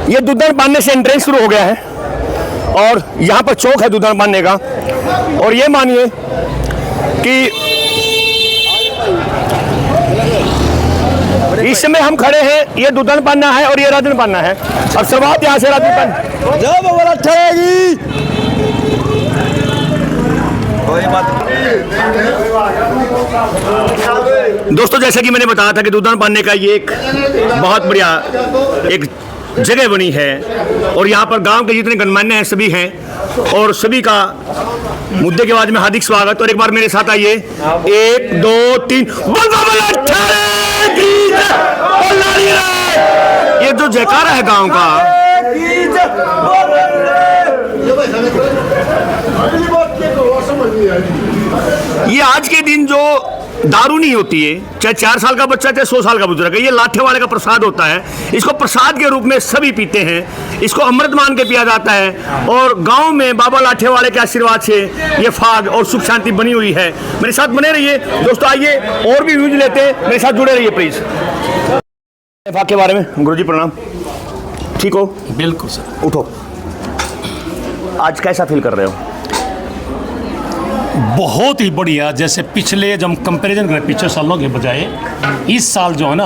ये दुधन पाने से एंट्रेंस शुरू हो गया है और यहाँ पर चौक है दुधन पाने का। और ये मानिए कि इस समय हम खड़े हैं, ये दुधन पाना है और ये राजन पाना है। अब शुरुआत यहाँ से राजन पाना। जय बाबा लाठाड़े की। दोस्तों जैसे कि मैंने बताया था कि दुधन पाने का ये एक बहुत बढ़िया एक जगह बनी है और यहाँ पर गांव के जितने गणमान्य हैं सभी हैं और सभी का मुद्दे के बाद में हार्दिक स्वागत। और एक बार मेरे साथ आइए, 1 2 3 बोल बाबा लाठाड़े की जय बोल रही है। ये जो जयकारा है गांव का, ये आज के दिन जो दारू नहीं होती है, चाहे 4 साल का बच्चा चाहे 100 साल का बुजुर्ग है, ये लाठे वाले का प्रसाद होता है। इसको प्रसाद के रूप में सभी पीते हैं, इसको अमृत मान के पिया जाता है। और गांव में बाबा लाठे वाले के आशीर्वाद से ये फाग और सुख शांति बनी हुई है। मेरे साथ बने रहिए दोस्तों। आइए और भी व्यूज लेते हैं, मेरे साथ जुड़े रहिए प्लीज। फाग के बारे में गुरुजी प्रणाम। ठीक हो? बिल्कुल सर। उठो। आज कैसा फील कर रहे हो? बहुत ही बढ़िया। जैसे पिछले जब हम कंपैरिजन करें पिछले सालों के बजाय इस साल जो है ना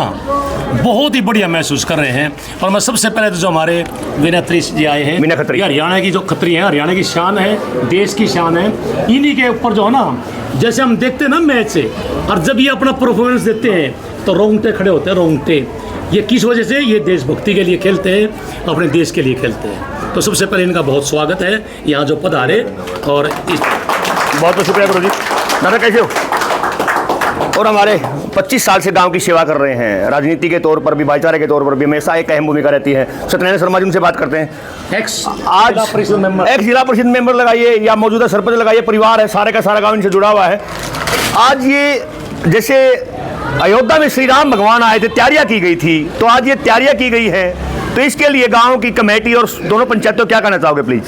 बहुत ही बढ़िया महसूस कर रहे हैं। और मैं सबसे पहले तो जो हमारे मीना खत्री जी आए हैं, मीना खत्री, हरियाणा की जो खत्री हैं, हरियाणा की शान है, देश की शान है, इन्हीं के ऊपर जो है ना जैसे हम देखते हैं ना मैच से, और जब ये अपना परफॉर्मेंस देते हैं तो रोंगटे खड़े होते हैं, रोंगटे। ये किस वजह से? ये देशभक्ति के लिए खेलते हैं, अपने देश के लिए खेलते हैं। तो सबसे पहले इनका बहुत स्वागत है यहाँ जो पधारे। और बहुत बहुत शुक्रिया गुरु जी। दादा कैसे हो? और हमारे 25 साल से गांव की सेवा कर रहे हैं, राजनीति के तौर पर भी, भाईचारे के तौर पर भी हमेशा एक अहम भूमिका रहती है। सत्यनारायण शर्मा जी उनसे बात करते हैं। एक्स आज जिला परिषद मेंबर, एक जिला परिषद मेंबर लगाइए या मौजूदा सरपंच लगाइए, परिवार है, सारे का सारा गांव इनसे जुड़ा हुआ है। आज ये जैसे अयोध्या में श्री राम भगवान आए थे, तैयारियां की गई थी, तो आज ये तैयारियां की गई है, तो इसके लिए गांव की कमेटी और दोनों पंचायतों क्या कहना चाहोगे प्लीज?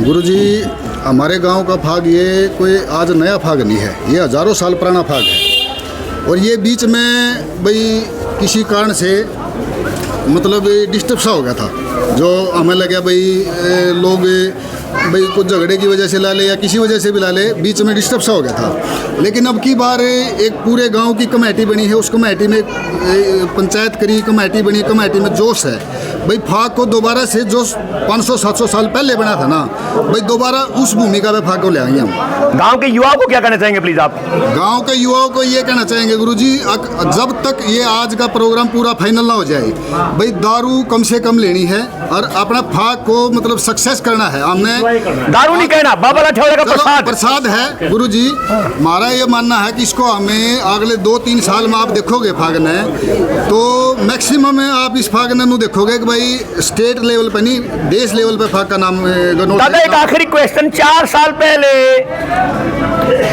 गुरुजी, हमारे गांव का भाग ये कोई आज नया भाग नहीं है, ये हज़ारों साल पुराना भाग है। और ये बीच में भाई किसी कारण से मतलब डिस्टर्ब सा हो गया था, जो हमें लगा भाई लोग भाई कुछ झगड़े की वजह से ला ले या किसी वजह से भी ला ले, बीच में डिस्टर्ब सा हो गया था। लेकिन अब की बार एक पूरे गांव की कमेटी बनी है, उस कमेटी में पंचायत करी, कमेटी बनी, कमेटी में जोश है भाई फाग को दोबारा से जो 500-700 साल पहले बना था ना भाई, दोबारा उस भूमिका में फाग को ले आएंगे हम। गांव के युवाओं को क्या कहना चाहेंगे प्लीज आप? गांव के युवाओं को ये कहना चाहेंगे गुरुजी, जब तक ये आज का प्रोग्राम पूरा फाइनल ना हो जाए भाई, दारू कम से कम लेनी है और अपना फाग को मतलब सक्सेस करना है। हमने दारू नहीं कहना, बाबा लाठौड़े का प्रसाद है गुरुजी। हमारा ये मानना है कि इसको हमें अगले 2-3 साल में आप देखोगे फागने, तो मैक्सिमम आप इस फागने में देखोगे कि भाई स्टेट लेवल पे नहीं, देश लेवल पे फाग का नाम। दादा एक आखिरी क्वेश्चन, 4 साल पहले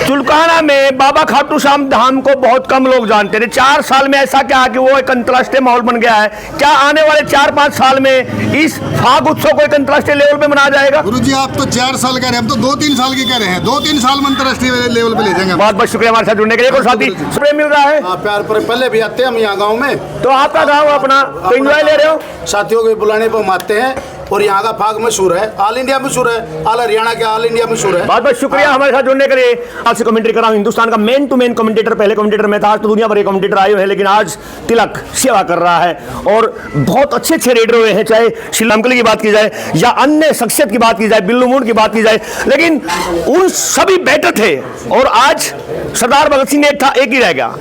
चुलकाना में बाबा खाटू श्याम धाम को बहुत कम लोग जानते थे, 4 साल में ऐसा क्या कि वो एक अंतर्राष्ट्रीय माहौल बन गया है? क्या आने वाले 4-5 साल में इस फाग उत्सव को एक अंतर्राष्ट्रीय लेवल पे मनाया जाएगा? गुरुजी आप तो 4 साल कह रहे हैं, हम तो 2-3 साल की कह रहे हैं, 2-3 साल में अंतर्राष्ट्रीय लेवल पे ले जाएंगे। बहुत बहुत शुक्रिया हमारे साथ जुड़ने के लिए। और साथी स्प्रे मिल रहा है प्यार पर पहले भी आते हैं हम यहाँ गाँव में, तो आपका गाँव अपना एंजॉय ले रहे हो, साथियों के बुलाने पर हम आते हैं। और यहाँ का फाग मशहूर है, ऑल इंडिया मशहूर है, ऑल हरियाणा के ऑल इंडिया मशहूर है। बहुत बहुत शुक्रिया हमारे साथ जुड़ने के लिए। आपसे कमेंट्री कर रहा हूँ, हिंदुस्तान का मेन टू मेन कमेंटेटर, पहले कमेंटेटर मैं था, आज तो दुनिया भर के कमेंटेटर आए हुए हैं, लेकिन आज तिलक सेवा कर रहा है और बहुत अच्छे अच्छे रेडर हुए हैं, चाहे श्री अंकल की बात की जाए या अन्य शख्सियत की बात की जाए, बिल्लू मूड की बात की जाए, लेकिन उन सभी बेटर थे। और आज सरदार भगत सिंह एक ही रह गया।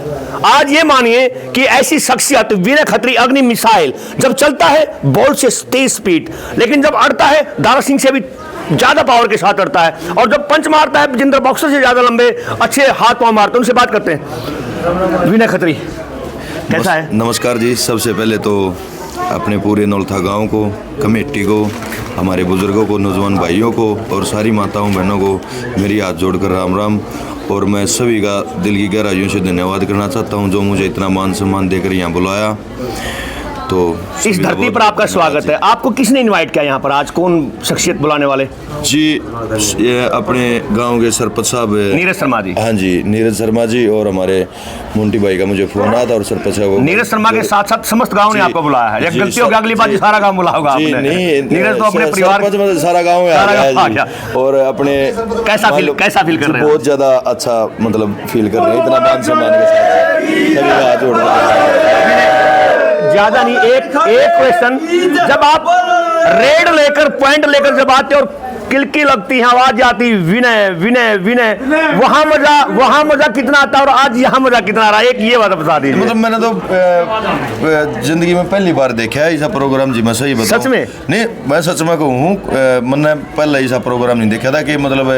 आज ये मानिए कि ऐसी शख्सियत विनय खत्री अग्नि मिसाइल जब चलता है बॉल से तेज स्पीड, लेकिन जब अड़ता है दारा सिंह से भी ज्यादा पावर के साथ अड़ता है, और जब पंच मारता है जिंदर बॉक्सर से ज्यादा लंबे अच्छे हाथ पांव मारते हैं। उनसे बात करते हैं। विनय खत्री कैसा है? नमस्कार जी। सबसे पहले तो अपने पूरे नौलथा गांव को, कमेटी को, हमारे बुजुर्गों को, नौजवान भाइयों को और सारी माताओं बहनों को मेरी हाथ जोड़कर राम राम। और मैं सभी का दिल की गहराइयों से धन्यवाद करना चाहता हूं जो मुझे इतना मान सम्मान देकर यहाँ बुलाया। तो इस धरती पर आपका स्वागत है। आपको किसने इनवाइट किया यहाँ पर? आज कौन शख्सियत बुलाने वाले? जी, ये अपने गांव के सरपंच साहब नीरज शर्मा जी। हाँ जी, नीरज शर्मा जी, और हमारे मुंटी भाई का मुझे फोन आया था, और सरपंच साहब नीरज शर्मा के साथ साथ समस्त गांव ने आपको बुलाया है। एक गलती हो गई, अगली बार सारा गांव बुला होगा आपने। नहीं, नीरज तो अपने परिवार में सारा गाँव आ गया। और अपने कैसा फील कर रहे हैं? बहुत ज्यादा अच्छा मतलब फील कर रहे हैं, इतना मान सम्मान के साथ सभी हाथ जोड़ रहे। ज्यादा नहीं, एक क्वेश्चन, जब आप रेड लेकर पॉइंट लेकर जब आते और किलकी लगती है, आवाज आती विनय विनय विनय, वहां मजा कितना आता है और आज यहाँ मजा कितना आ रहा है? एक ये बात बता दीजिए। मतलब मैंने तो जिंदगी में पहली बार देखा है ऐसा प्रोग्राम जी, मैं सही बताऊं। सच में? नहीं, मैं सच में कहूँ, मैंने पहले ऐसा प्रोग्राम नहीं देखा था कि मतलब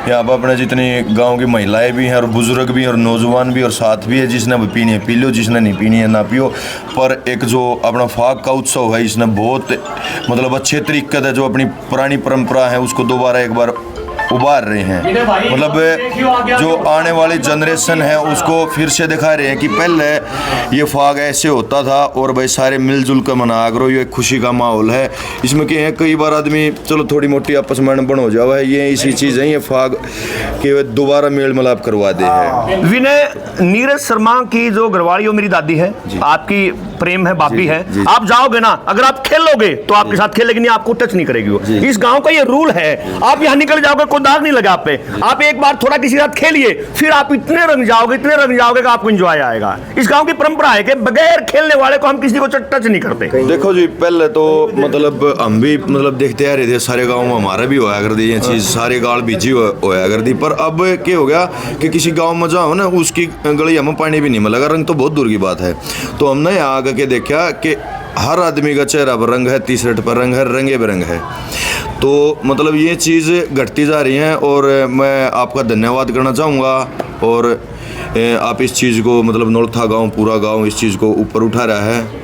यहाँ पर अपने जितनी गाँव की महिलाएं भी हैं और बुजुर्ग भी और नौजवान भी और साथ भी है, जिसने पीनी है पी लो, जिसने नहीं पीनी है ना पियो। पर एक जो अपना फाग का उत्सव है, इसने बहुत मतलब अच्छे तरीके से जो अपनी पुरानी परंपरा है उसको दोबारा एक बार उबार रहे हैं। मतलब जो आने वाली जनरेशन है उसको फिर से दिखा रहे हैं कि पहले ये फाग ऐसे होता था और भाई सारे मिलजुल कर मना करो, ये खुशी का माहौल है। इसमें क्या है, कई बार आदमी चलो थोड़ी मोटी आपस में अनबन हो जावा है, ये इसी चीज़ है, ये फाग के दोबारा मेल मिलाप करवा दे है। विनय, नीरज शर्मा की जो घरवाली वो मेरी दादी है, आपकी प्रेम है, बापी है। आप जाओगे ना, अगर आप खेलोगे तो आपके साथ खेलेगी नहीं, आपको टच नहीं करेगी वो। इस गांव का ये रूल है। आप यहाँ निकल जाओगे, कोई दाग नहीं लगा आप पे। आप एक बार थोड़ा किसी के साथ खेलिए, फिर आप इतने रंग जाओगे कि आपको एंजॉय आएगा। इस गांव की परंपरा है कि बगैर खेलने वाले को हम किसी को टच नहीं करते। देखो जी, पहले तो मतलब हम भी मतलब देखते आ रहे थे, सारे गाँव में हमारा भी होया कर दी ये चीज़, सारे गाल बीजी होया कर दी। पर अब क्या हो गया कि किसी गाँव में जाओ ना, उसकी गली हमें पानी भी नहीं मिलेगा, रंग तो बहुत दूर की बात है। तो हमने यहाँ आगे के देखा कि हर आदमी का चेहरा पर रंग है, टी-शर्ट पर रंग है, रंगे बेरंग है। तो मतलब ये चीज़ घटती जा रही है और मैं आपका धन्यवाद करना चाहूँगा। और आप इस चीज़ को मतलब नौलथा गांव, पूरा गांव इस चीज़ को ऊपर उठा रहा है।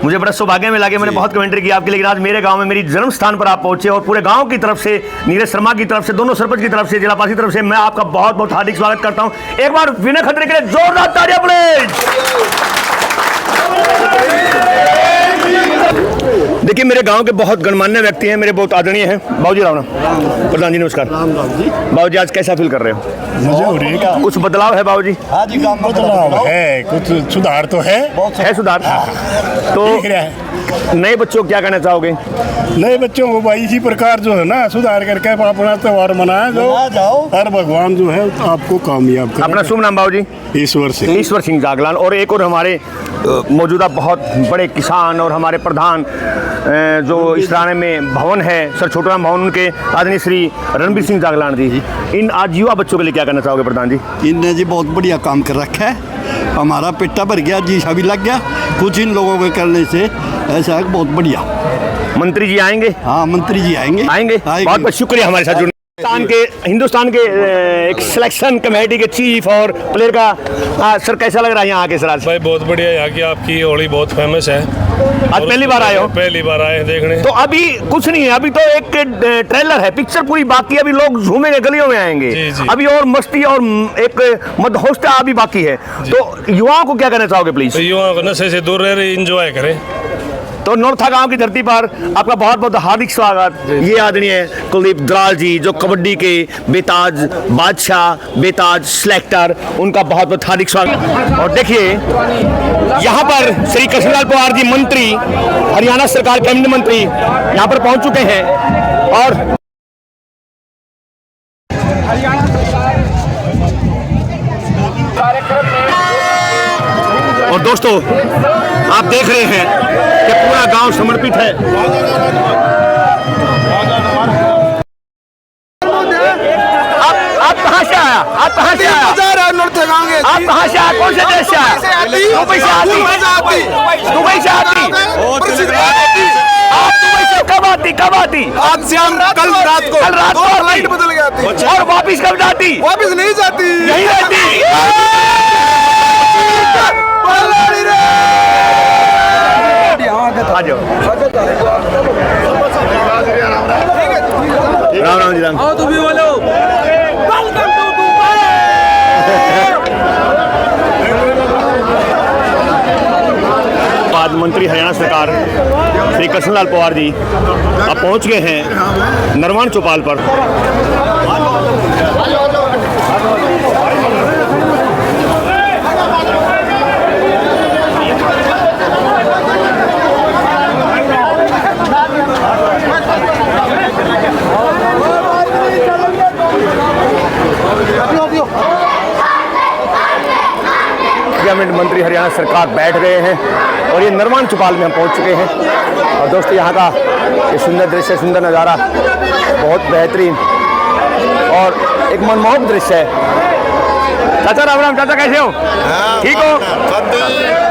मुझे बड़ा सौभाग्य मिला कि मैंने बहुत कमेंट्री की आपके, लेकिन आज मेरे गांव में मेरी जन्म स्थान पर आप पहुंचे और पूरे गांव की तरफ से, नीरज शर्मा की तरफ से, दोनों सरपंच की तरफ से, जिला पासी की तरफ से मैं आपका बहुत बहुत हार्दिक स्वागत करता हूं। एक बार विनय खत्री के लिए जोरदार तालियां प्लीज। देखिए, मेरे गांव के बहुत गणमान्य व्यक्ति हैं, मेरे बहुत आदरणीय हैं। बाबूजी राम राम। प्रधान जी नमस्कार। बाबूजी आज कैसा फील कर रहे हो? मुझे हो रही है कुछ बदलाव है बाबूजी? हाँ जी, बदलाव है, कुछ सुधार तो है सुधार। तो नए बच्चों को क्या कहना चाहोगे? नए बच्चों को भाई इसी प्रकार जो है ना सुधार करके अपना त्योहार मनाया जो हर भगवान जो है आपको कामयाब करे। अपना शुभ नाम बाबूजी? ईश्वर सिंह जागलान। और एक और हमारे मौजूदा बहुत बड़े किसान और हमारे प्रधान जो इस राणे में भवन है, सर छोटूराम भवन, उनके आदरणीय श्री रणबीर सिंह जागलान जी। इन आज युवा बच्चों के लिए क्या कहना चाहोगे प्रधान जी? इनने जी बहुत बढ़िया काम कर रखा है, हमारा पेटा भर गया जी, सभी लग गया। कुछ इन लोगों के करने से ऐसा है, बहुत बढ़िया। मंत्री जी आएंगे? हाँ, मंत्री जी आएंगे। बहुत बहुत शुक्रिया हमारे साथ जुड़ने। हिंदुस्तान के एक सिलेक्शन कमेटी के चीफ और प्लेयर का सर कैसा लग रहा है यहाँ आके? सर आज भाई बहुत बढ़िया, यहाँ की आपकी होली बहुत फेमस है। आज पहली बार आए हो? पहली बार आए हैं देखने। तो अभी कुछ नहीं है, अभी तो एक ट्रेलर है, पिक्चर पूरी बाकी है। अभी लोग झूमेंगे, गलियों में आएंगे। जी। अभी और मस्ती और एक मदहोशता अभी बाकी है। तो युवाओं को क्या कहना चाहोगे प्लीज? तो युवाओं को नशे से दूर रह रहे, एंजॉय करें। तो नौलथा गांव की धरती पर आपका बहुत बहुत हार्दिक स्वागत। ये आदरणीय कुलदीप दलाल जी जो कबड्डी के बेताज बादशाह, बेताज सिलेक्टर, उनका बहुत बहुत हार्दिक स्वागत। और देखिए यहाँ पर श्री कृष्णलाल पवार जी मंत्री, हरियाणा सरकार कैबिनेट मंत्री यहाँ पर पहुंच चुके हैं। और दोस्तों आप देख रहे हैं कि पूरा गांव समर्पित है। आप कहाँ से आया? आप कहाँ से आया? आप कहाँ से आया? कौन से देश से आया? दुबई से आती। दुबई से आती। आप दुबई से कब आती? आज शाम, कल रात को लाइट बदल गई और वापिस कब जाती? वापिस नहीं जाती, यही रहती। आ जाओ। राम राम जी राम। आओ तुम भी बोलो। बाद मंत्री हरियाणा सरकार श्री कृष्णलाल पवार जी अब पहुंच गए हैं नरवान चौपाल पर। मंत्री हरियाणा सरकार बैठ गए हैं और ये नरवान चौपाल में हम पहुंच चुके हैं। और दोस्तों यहाँ का ये सुंदर दृश्य, सुंदर नज़ारा, बहुत बेहतरीन और एक मनमोहक दृश्य है। चाचा राम राम। चाचा कैसे हो? ठीक हो?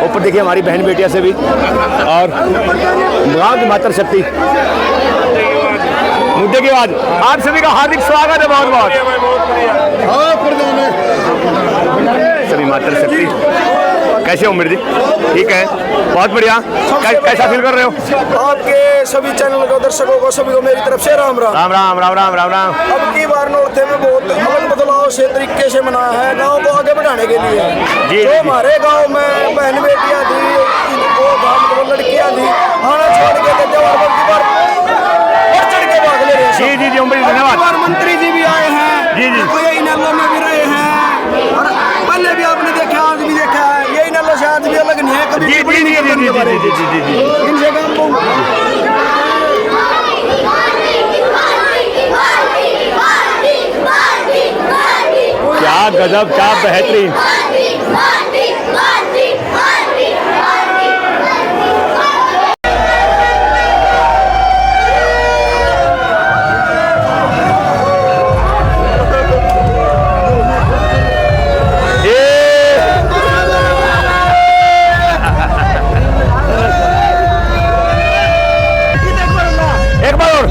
ऊपर देखिए हमारी बहन बेटियां से भी और गाँव की मातृशक्ति मुद्दे के बाद आप सभी का हार्दिक स्वागत है। बहुत बहुत सभी मातृशक्ति कैसे हो मेरे जी? ठीक है, बहुत बढ़िया। कैसा फील कर रहे हो? आपके सभी चैनल को दर्शकों को सभी को मेरी तरफ से राम राम। राम राम राम राम राम राम। अब की बार नौलथे में बहुत अलग बदलाव से तरीके से मनाया है गांव को आगे बढ़ाने के लिए। जो हमारे गांव में बहन बेटियां थी, वो गांव में लड़कियां थी, आना छोड़ के त्योहार की बार बढ़ चढ़ के भाग ले रहे हैं। जी जी जी, धन्यवाद। मंत्री जी भी आए हैं। जी जी। यही नल्लों में भी रहे हैं और पहले भी आपने देखा, आज भी देखा है। यही नल्लों से आज भी अलग नहीं है। कभी जी, के बारे में जी, जी, जी, जी, जी। इनसे काम कहूँगा। क्या गजब, क्या बेहतरीन। एक बार और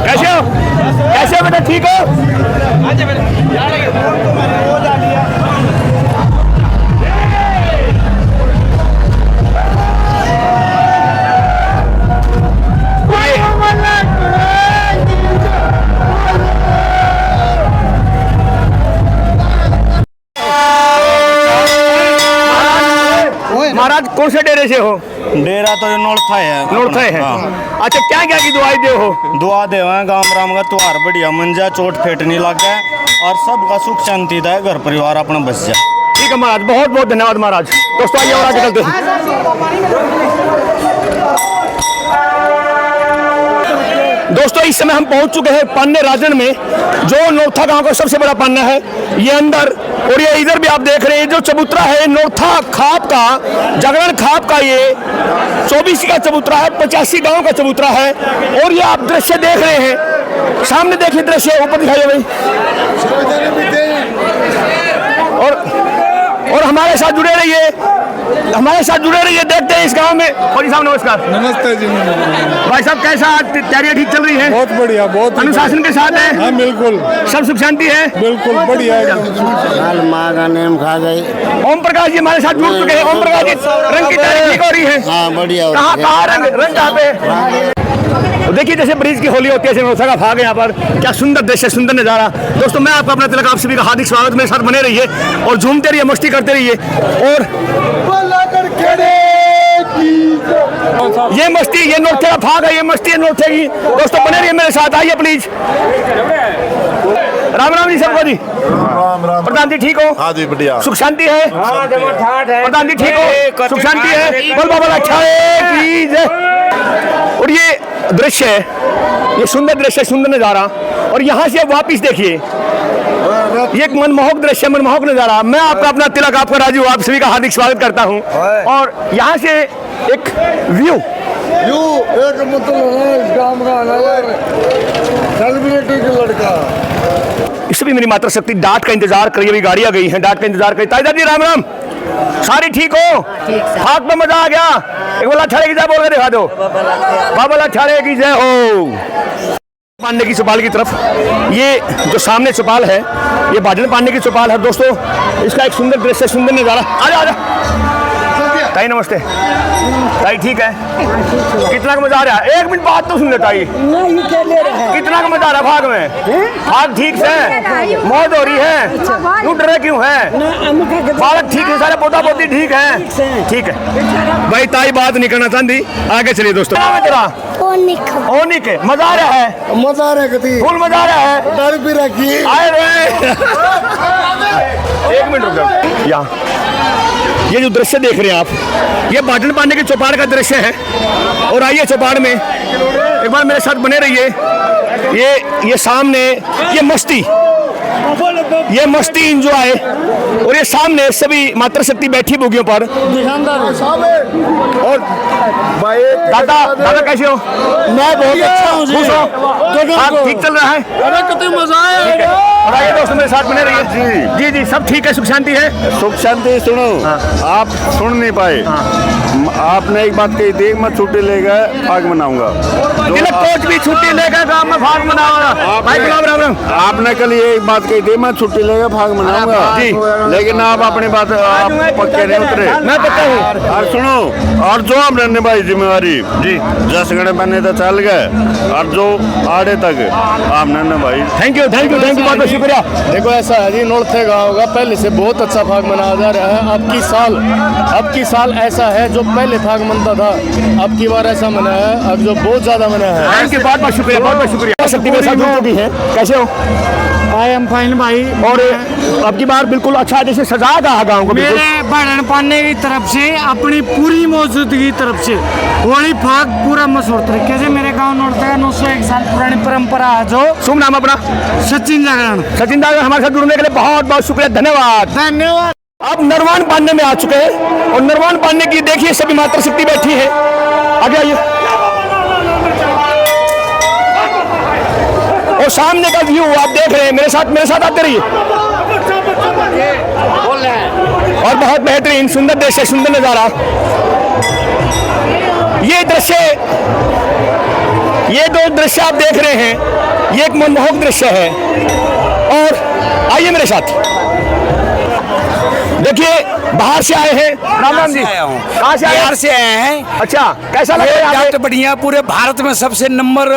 कैसे हो? कैसे हो बेटा, ठीक हो? महाराज कौन से डेरे से हो? डेरा तो नोरथा है। नोरथा है। हाँ। अच्छा, क्या क्या की दुआई दे हो? दुआ देवा गांव राम का त्योहार बढ़िया मंजा, चोट फेट नहीं लगे और सबका सुख शांति था, घर परिवार अपना बस जाए। ठीक है महाराज, बहुत बहुत धन्यवाद महाराज। दोस्तों आइए और आगे चलते हैं। दोस्तों इस समय हम पहुंच चुके हैं पान्ने राजन में, जो नोरथा गांव का सबसे बड़ा पान्ना है। ये अंदर और ये इधर भी आप देख रहे हैं जो चबूतरा है नोरथा खाप का, जागरण खाप का, ये 24 का चबूतरा है, 85 गांव का चबूतरा है। और ये आप दृश्य देख रहे हैं, सामने देखिए दृश्य, ऊपर दिखाइए भाई। और हमारे साथ जुड़े रहिए, हमारे साथ जुड़े रहिए, देखते हैं इस गांव में। फौजी साहब नमस्कार। नमस्ते जी। भाई साहब कैसा तैयारियां ठीक चल रही है? बहुत बढ़िया, बहुत अनुशासन के साथ है? हाँ बिल्कुल, सब सुख शांति है? बिल्कुल बढ़िया है। माँ का नेम खा गई। ओम प्रकाश जी हमारे साथ जुड़ चुके हैं। ओम प्रकाश जी, रंग की तैयारी ठीक हो रही है? हाँ बढ़िया। कहाँ रंग कहाँ पे? देखिए जैसे ब्रिज की होली होती है, नोरथा का भाग है यहाँ पर। क्या सुंदर दृश्य, सुंदर नज़ारा। दोस्तों मैं आपको अपना तिलक आप सभी का हार्दिक स्वागत, मेरे साथ बने रहिए और झूमते रहिए, मस्ती करते रहिए। और ये मस्ती, ये नोरथे का भाग है, ये मस्ती है नोरथे की। दोस्तों बने रहिए मेरे साथ, आइए प्लीज। राम राम जी सबको जी। राम राम। प्रधान जी ठीक हो? हाँ जी बढ़िया। सुख शांति है? प्रधान जी ठीक हो? सुख शांति है? बोल बाबा अच्छा है। और ये दृश्य है, ये सुंदर दृश्य, सुंदर नज़ारा। और यहाँ से वापिस देखिए, ये एक मनमोहक दृश्य, मनमोहक नज़ारा। मैं आपका अपना तिलक, आपका राजू, आप सभी का हार्दिक स्वागत करता हूँ। और यहाँ से एक व्यू एक मतलब है इस गाँव का नजर, सेलिब्रिटी का लड़का। इससे भी मेरी माता शक्ति डांट का इंतजार करिए, अभी गाड़ियाँ गई हैं, डांट का इंतजार करिए। ताईदार जी राम राम, सारी ठीक हो? भाग में मजा आ गया? एक बोला छड़े की जय बोल के दिखा दो। बाबा छड़े की जय हो। पांडे की चौपाल की तरफ, ये जो सामने चौपाल है, ये बाजन पांडे की चौपाल है। दोस्तों इसका एक सुंदर दृश्य, सुंदर नज़ारा। आजा आजा ताई, नमस्ते ताई, ठीक है? कितना का मजा आ रहा है? एक मिनट बात तो सुन ले ताई। कितना का मजा आ रहा है भाग में? भाग ठीक से, मौत हो रही है, तू डरे क्यों है? बालक ठीक है, सारे पोता पोती ठीक है? ठीक है भाई, ताई बात नहीं करना चाहती, आगे चलिए दोस्तों। ओनिक, मजा आ रहा है? मजा आ रहा है, फुल मजा आ रहा है। दारू पी रखी है। आए रे एक मिनट रुक जाओ। यहाँ ये जो दृश्य देख रहे हैं आप, ये बाटन पांडे के चौपाड़ का दृश्य है। और आइए चौपाड़ में एक बार मेरे साथ बने रहिए। ये सामने ये मस्ती इंजॉय, और ये सामने सभी मातृ शक्ति बैठी बोगियों पर। और दादा कैसे हो? मैं बहुत अच्छा हूँ। खुश हो? ठीक चल रहा है? अरे कितनी मजा आया। और आइए दोस्तों मेरे साथ बने रहिए। जी जी सब ठीक है, सुख शांति है। सुख शांति सुनो, आप सुन नहीं पाए। आपने एक बात कही थी, मैं छुट्टी ले गए फाग मनाऊंगा। तिलक कोच भी छुट्टी लेकर गांव में फाग मनाऊंगा। भाई गुलाब राम। आपने कल ये एक बात कही थी, मैं छुट्टी लेकर फाग मनाऊंगा जी, लेकिन आप अपनी बात आप पक्के नहीं उतरे। मैं पक्का हूँ। और सुनो, और जो हम रहने भाई जिम्मेवारी जी, 10 घंटे बने तो चल गए, और जो आड़े तक आप रहने भाई। थैंक यू बहुत बहुत शुक्रिया। देखो ऐसा है जी, नोरथे गाँव का पहले से बहुत अच्छा फाग मनाया जा रहा है। अब की साल ऐसा है जो पहले फाग मनता था, अब की बार ऐसा मना है, अब जो बहुत ज्यादा मना है। थैंक यू बहुत बहुत शुक्रिया। शक्ति मेरे साथ जुड़ चुकी है, कैसे हो? आई एम फाइन भाई। और अब की बार बिल्कुल अच्छा जैसे सजा रहा गाँव को। मेरे बढ़न पाने की तरफ से, अपनी पूरी मौजूदगी की तरफ से होली फाग पूरा मशहूर तरीके से मेरे गांव नोरथे का 901 साल पुरानी परंपरा है। जो शुभ नाम अपना? सचिन जागरण। सचिन जागरण हमारे साथ जुड़ने के लिए बहुत बहुत शुक्रिया, धन्यवाद। अब नरवान बांधने में आ चुके हैं, और नरवान बांधने की देखिए सभी मातृ शक्ति बैठी है। आगे आइए। और सामने का व्यू आप देख रहे हैं, मेरे साथ आते रहिए। और बहुत बेहतरीन सुंदर दृश्य, सुंदर नजारा। ये दो दृश्य आप देख रहे हैं, ये एक मनमोहक दृश्य है। और आइए मेरे साथ, देखिए बाहर से आए हैं। राम जी, कहाँ से बिहार से आए हैं। अच्छा, कैसा लग रहा है? डाट बढ़िया, पूरे भारत में सबसे नंबर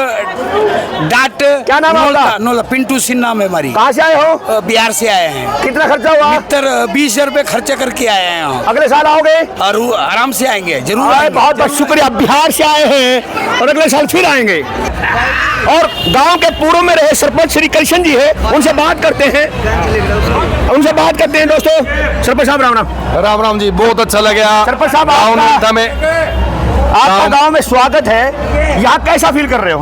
डाट। क्या नाम है? नोला पिंटू सिंह नाम है हमारी। कहाँ से आए हो? बिहार से आए हैं। कितना खर्चा हुआ? मित्र 20 रुपए खर्चा करके आए हैं। अगले साल आओगे? और आराम से आएंगे, जरूर आएंगे। बहुत बहुत शुक्रिया। बिहार से आए हैं और अगले साल फिर आएंगे। और गांव के पूर्व में रहे सरपंच श्री कृष्ण जी है, उनसे बात करते हैं दोस्तों। सरपंच साहब राम राम जी, बहुत अच्छा लगा। सरपंच साहब आपका गांव में स्वागत है, यहाँ कैसा फील कर रहे हो?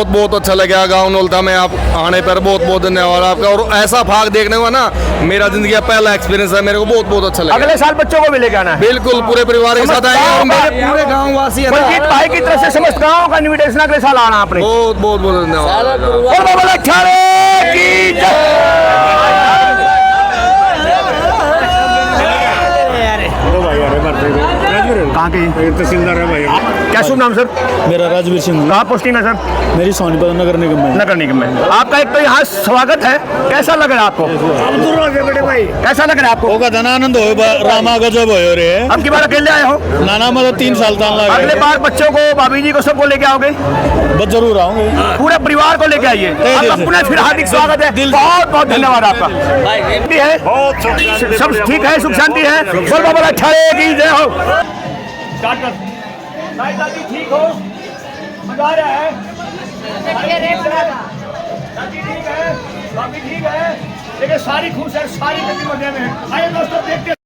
बहुत अच्छा लगा गांव नोलता में आप आने पर, बहुत धन्यवाद आपका। और ऐसा भाग देखने को ना, मेरा जिंदगी का पहला एक्सपीरियंस है, मेरे को बहुत अच्छा लगा। अगले साल बच्चों को भी लेकर आना है? बिल्कुल, पूरे परिवार के साथ आएंगे और मेरे पूरे गाँव वासी है। बलजीत भाई की तरफ से समस्त गाँव का इन्विटेशन अगले साल आना आपने। बहुत धन्यवाद। कहाँ के तहसीलदार है भाई। क्या शुभ नाम सर? मेरा राजवीर सिंह। कहाँ पोस्टिंग है सर? मेरी सोनीपत नगर निगम में। आपका एक तो यहाँ स्वागत है, कैसा लग रहा है आपको? कैसा लग रहा है आपको? होगा धना आनंद हो, रामा गजब हो रे। अब की बार अकेले आए हो? नाना मतलब 3 साल लगा। अगले बार बच्चों को, भाभी जी को, सबको लेके आओगे? बस जरूर आऊंगे, पूरे परिवार को लेके आइए। अपना फिर हार्दिक स्वागत है, बहुत धन्यवाद आपका। सब ठीक है, सुख शांति है। की जय हो। ठीक हो, मजा आ रहा है? ठीक है, ठीक है, लेकिन सारी खुश है, सारी मजे में है। आइए दोस्तों देखते